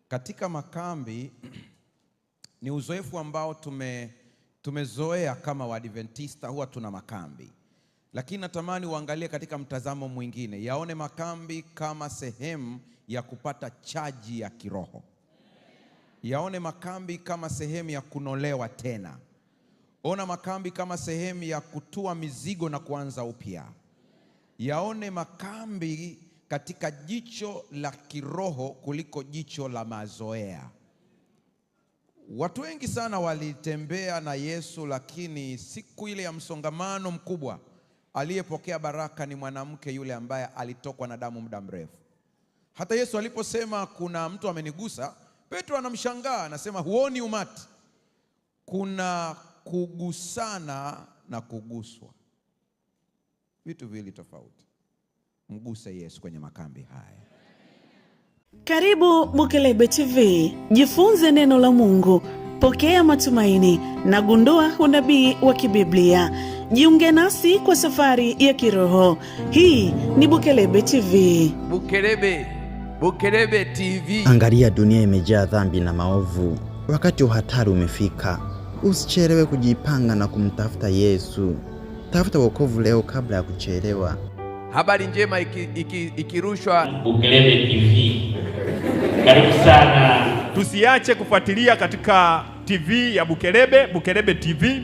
Katika makambi ni uzoefu ambao tumezoea kama Waadventista, huwa tuna makambi. Lakini natamani uangalie katika mtazamo mwingine, yaone makambi kama sehemu ya kupata chaji ya kiroho. Yaone makambi kama sehemu ya kunolewa tena. Ona makambi kama sehemu ya kutua mizigo na kuanza upya. Yaone makambi katika jicho la kiroho kuliko jicho la mazoea. Watu wengi sana walitembea na Yesu, lakini siku ile ya msongamano mkubwa, aliyepokea baraka ni mwanamke yule ambaye alitokwa na damu muda mrefu. Hata Yesu aliposema kuna mtu amenigusa, Petro anamshangaa, anasema huoni umati? Kuna kugusana na kuguswa, vitu viwili tofauti. Mguse Yesu kwenye makambi haya. Karibu Bukelebe TV, jifunze neno la Mungu, pokea matumaini na gundua unabii wa kibiblia. Jiunge nasi kwa safari ya kiroho. Hii ni Bukelebe TV. Bukelebe TV. Angalia, dunia imejaa dhambi na maovu. Wakati wa hatari umefika. Usichelewe kujipanga na kumtafuta Yesu. Tafuta wokovu leo kabla ya kuchelewa. Habari njema ikirushwa Bukelebe TV. Karibu sana. Tusiache kufuatilia katika TV ya Bukelebe TV.